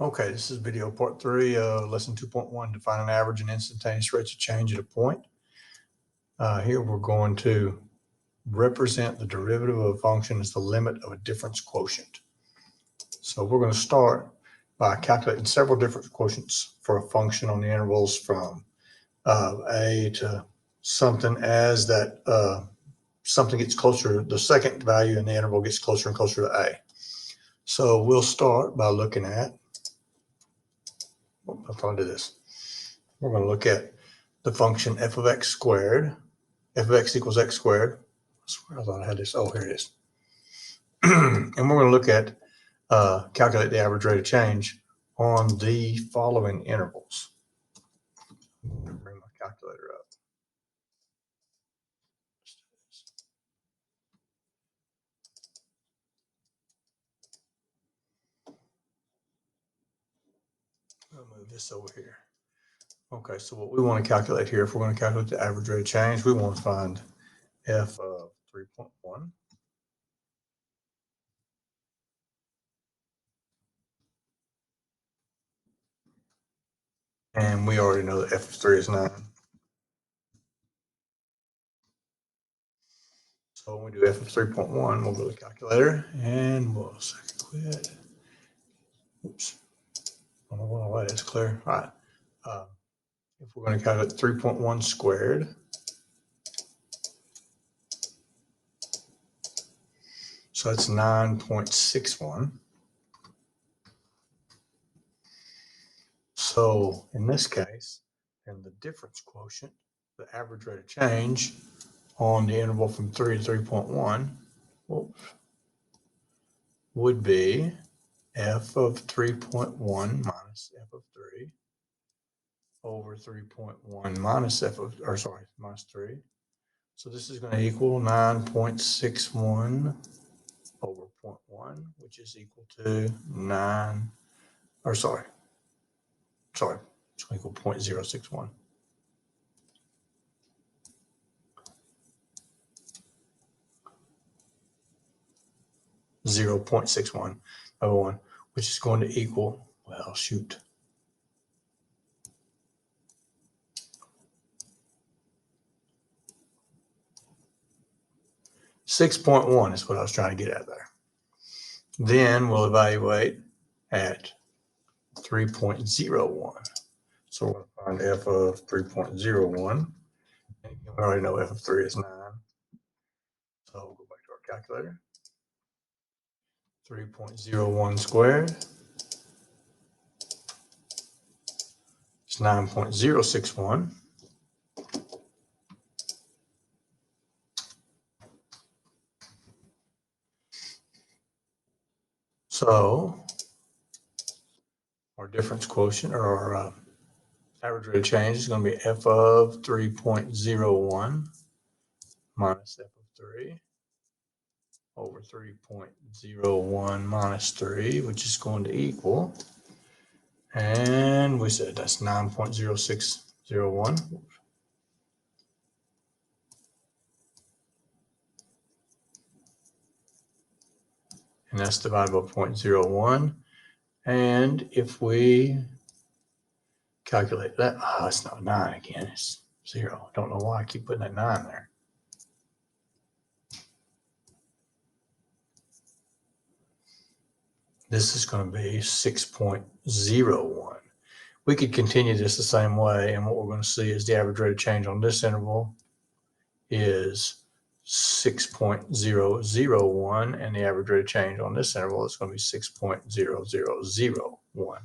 Okay, this is video part 3 of lesson 2.1, define an average and instantaneous rates of change at a point. Here we're going to represent the derivative of a function as the limit of a difference quotient. So we're going to start by calculating several difference quotients for a function on the intervals from a to something as that something gets closer, the second value in the interval gets closer and closer to a. So we'll start by looking at, I thought I did this. We're going to look at the function f of x squared. F of x equals x squared. I swear I thought I had this. Oh, here it is. And we're going to look at calculate the average rate of change on the following intervals. I'm going to bring my calculator up. I'll move this over here. Okay, so what we want to calculate here, if we're going to calculate the average rate of change, we want to find f of 3.1. And we already know that f of 3 is 9. So when we do f of 3.1, we'll go to the calculator and we'll second quit. Oops. I don't want to let it clear. All right. If we're going to calculate 3.1 squared, so that's 9.61. So in this case, then the difference quotient, the average rate of change on the interval from 3 to 3.1, would be f of 3.1 minus f of 3 over 3.1 minus minus 3. So this is going to equal 9.61 over 0.1, which is equal to it's going to equal 0.061. 0.61 over 1, which is going to equal, 6.1 is what I was trying to get at there. Then we'll evaluate at 3.01. So we're going to find f of 3.01. We already know f of 3 is 9. So we'll go back to our calculator. 3.01 squared is 9.061. So our difference quotient, or our average rate of change, is going to be f of 3.01 minus f of 3 over 3.01 minus 3, which is going to equal, and we said that's 9.0601. And that's divided by 0.01. And if we calculate that, it's not 9 again, it's 0. I don't know why I keep putting that 9 there. This is going to be 6.01. We could continue this the same way, and what we're going to see is the average rate of change on this interval is 6.001, and the average rate of change on this interval is going to be 6.0001.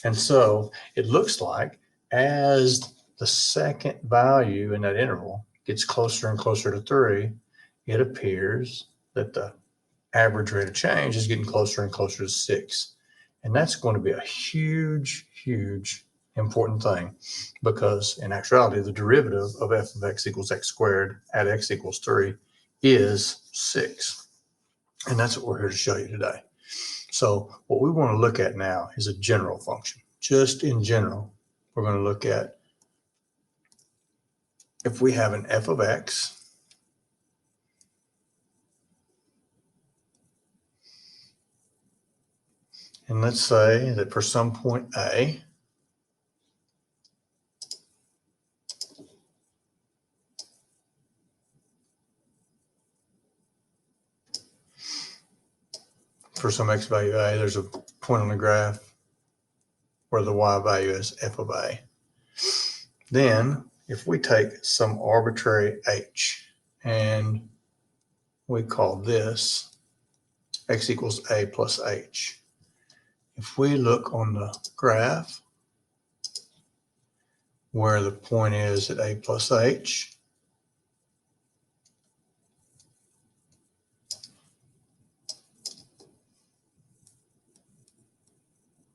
And so it looks like as the second value in that interval gets closer and closer to 3, it appears that the average rate of change is getting closer and closer to 6. And that's going to be a huge, huge important thing, because in actuality, the derivative of f of x equals x squared at x equals 3 is 6. And that's what we're here to show you today. So what we want to look at now is a general function. Just in general, we're going to look at if we have an f of x And let's say that for some point A, for some x value A, there's a point on the graph where the y value is f of A. Then if we take some arbitrary h and we call this x equals A plus h. If we look on the graph where the point is at A plus h,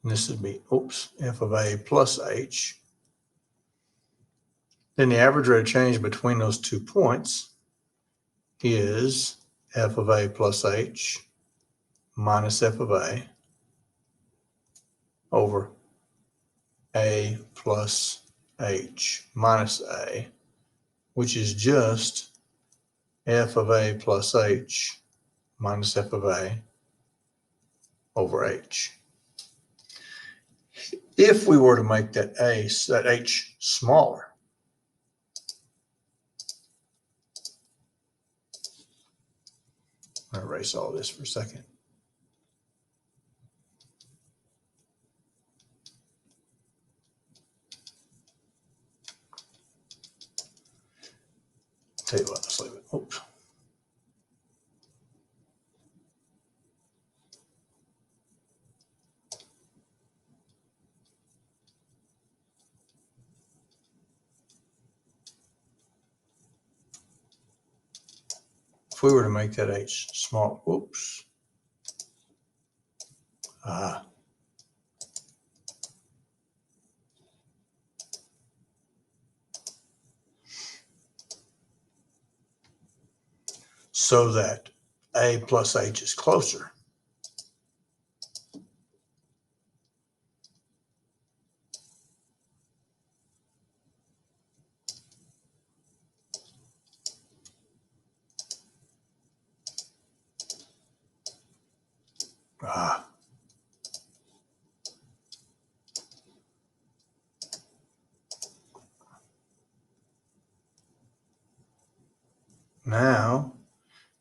and this would be, f of A plus h, then the average rate of change between those 2 points is f of A plus h minus f of A over A plus h minus A, which is just f of A plus h minus f of A over h. If we were to make that h smaller, I'm going to erase all this for a second. Tell you what, let's leave it. Oops. If we were to make that h small, so that A plus h is closer. Now,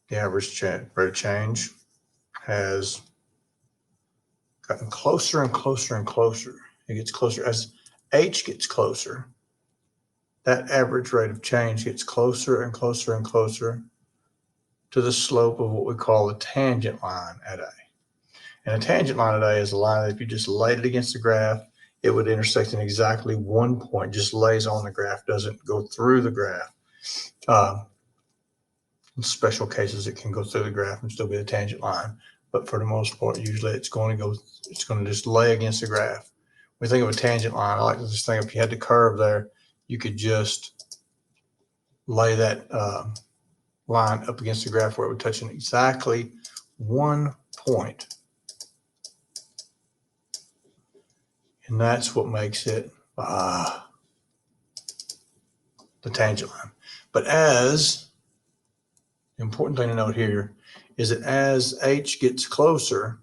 the average rate of change has gotten closer and closer and closer. It gets closer. As h gets closer, that average rate of change gets closer and closer and closer to the slope of what we call the tangent line at A. And a tangent line at A is a line that if you just laid it against the graph, it would intersect in exactly one point, just lays on the graph, doesn't go through the graph. In special cases, it can go through the graph and still be a tangent line. But for the most part, usually it's going to just lay against the graph. When you think of a tangent line, I like to just think if you had the curve there, you could just lay that line up against the graph where it would touch in exactly one point. And that's what makes it the tangent line. But the important thing to note here is that as h gets closer,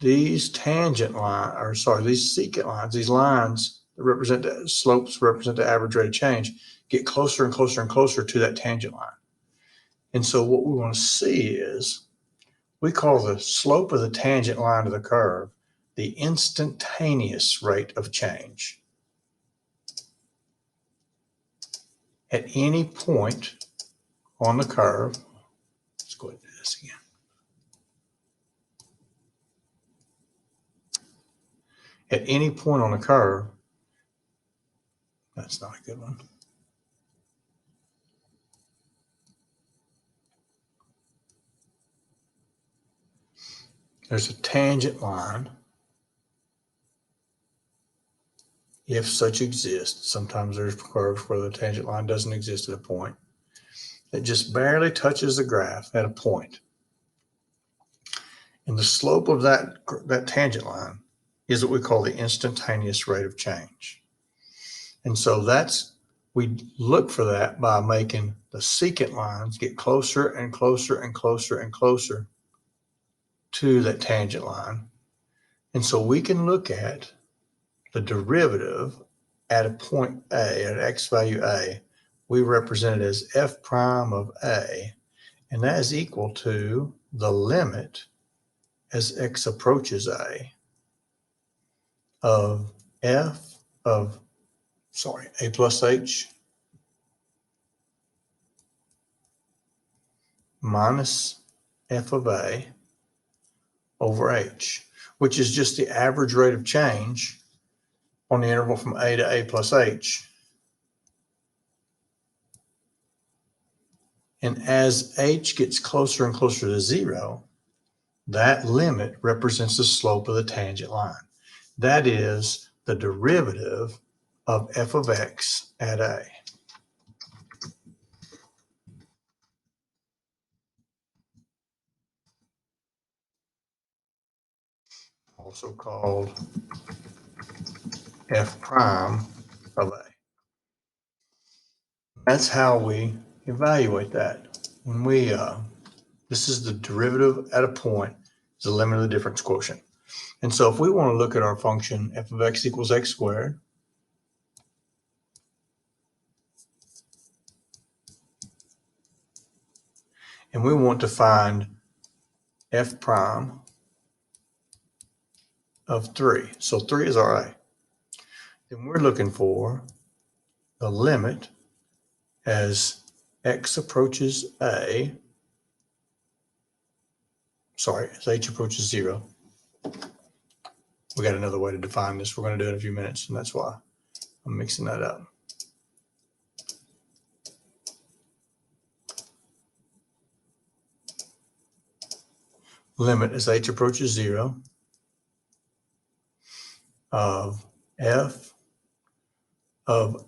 these secant lines, these lines that represent the slopes, represent the average rate of change, get closer and closer and closer to that tangent line. And so what we want to see is, we call the slope of the tangent line to the curve the instantaneous rate of change. At any point on the curve, let's go ahead and do this again. At any point on the curve, that's not a good one. There's a tangent line, if such exists. Sometimes there's curves where the tangent line doesn't exist at a point. It just barely touches the graph at a point. And the slope of that tangent line is what we call the instantaneous rate of change. And so we look for that by making the secant lines get closer and closer and closer and closer to that tangent line. And so we can look at the derivative at a point A, at x value A. We represent it as f prime of A, and that is equal to the limit as x approaches A of f of, A plus h minus f of A over h, which is just the average rate of change on the interval from A to A plus h. And as h gets closer and closer to zero, that limit represents the slope of the tangent line. That is the derivative of f of x at A. Also called f prime of A. That's how we evaluate that. When we, this is the derivative at a point, is the limit of the difference quotient. And so if we want to look at our function f of x equals x squared, and we want to find f prime of 3. So 3 is our A. Then we're looking for the limit as x approaches A, as h approaches 0. We got another way to define this. We're going to do it in a few minutes, and that's why I'm mixing that up. Limit as h approaches 0 of f of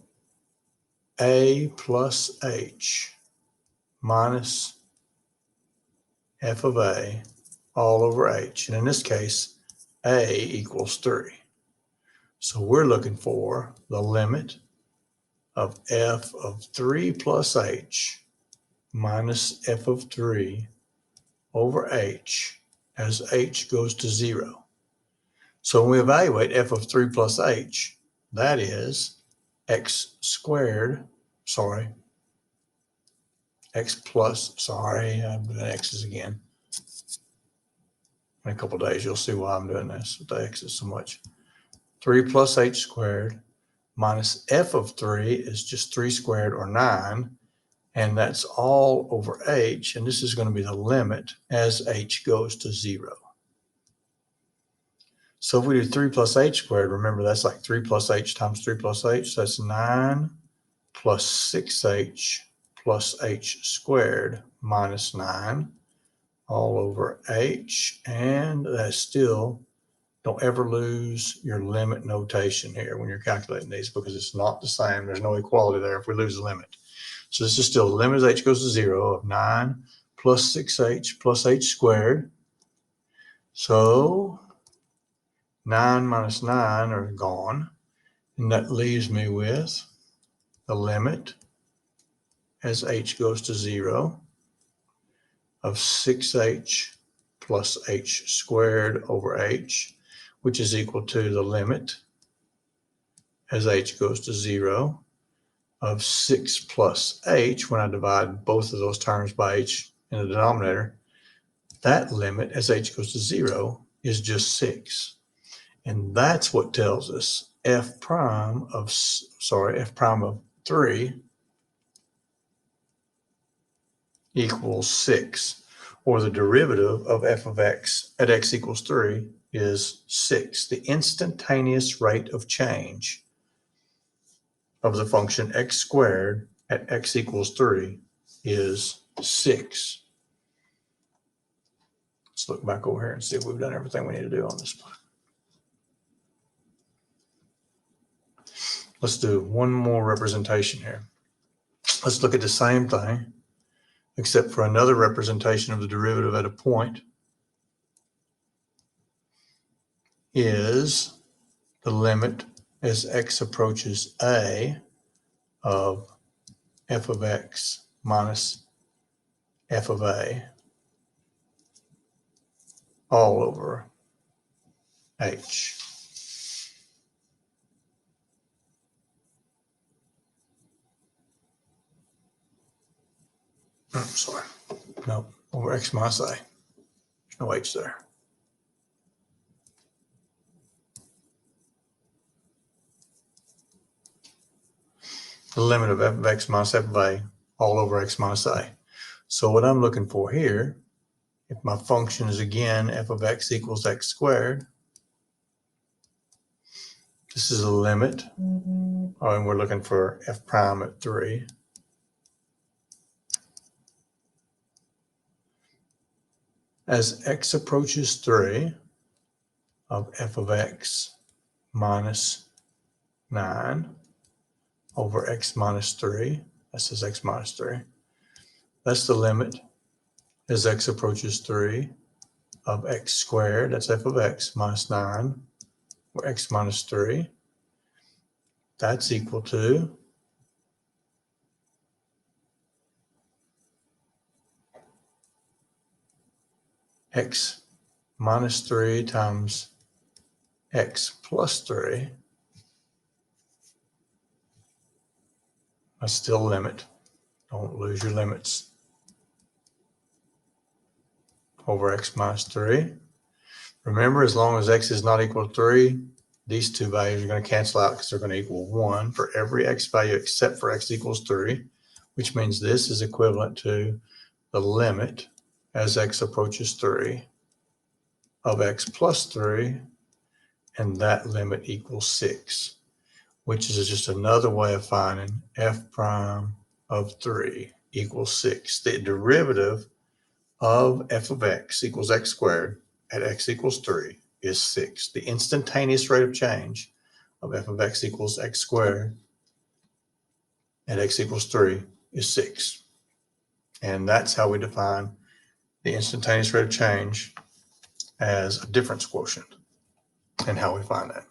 A plus h minus f of A all over h. And in this case, A equals 3. So we're looking for the limit of f of 3 plus h minus f of 3 over h as h goes to 0. So when we evaluate f of 3 plus h, that is x squared, x plus, I'm doing x's again. In a couple of days, you'll see why I'm doing this with the x's so much. 3 plus h squared minus f of 3 is just 3 squared or 9, and that's all over h, and this is going to be the limit as h goes to 0. So if we do 3 plus h squared, remember that's like 3 plus h times 3 plus h, so that's 9 plus 6h plus h squared minus 9 all over h, and that's still, don't ever lose your limit notation here when you're calculating these, because it's not the same. There's no equality there if we lose the limit. So this is still the limit as h goes to 0 of 9 plus 6h plus h squared. So 9 minus 9 are gone, and that leaves me with the limit as h goes to 0 of 6h plus h squared over h, which is equal to the limit as h goes to 0 of 6 plus h, when I divide both of those terms by h in the denominator. That limit as h goes to 0 is just 6. And that's what tells us f prime of 3 equals 6, or the derivative of f of x at x equals 3 is 6. The instantaneous rate of change of the function x squared at x equals 3 is 6. Let's look back over here and see if we've done everything we need to do on this one. Let's do one more representation here. Let's look at the same thing, except for another representation of the derivative at a point is the limit as x approaches A of f of x minus f of A all over h. Sorry. No, over x minus a. There's no h there. The limit of f of x minus f of a all over x minus a. So what I'm looking for here, if my function is again f of x equals x squared, this is a limit, and we're looking for f prime at 3. As x approaches 3 of f of x minus 9 over x minus 3, that says x minus 3. That's the limit as x approaches 3 of x squared, that's f of x minus 9 or x minus 3. That's equal to x minus 3 times x plus 3. That's still a limit. Don't lose your limits. Over x minus 3. Remember, as long as x is not equal to 3, these two values are going to cancel out because they're going to equal 1 for every x value except for x equals 3, which means this is equivalent to the limit as x approaches 3 of x plus 3, and that limit equals 6, which is just another way of finding f prime of 3 equals 6. The derivative of f of x equals x squared at x equals 3 is 6. The instantaneous rate of change of f of x equals x squared at x equals 3 is 6. And that's how we define the instantaneous rate of change as a difference quotient and how we find that.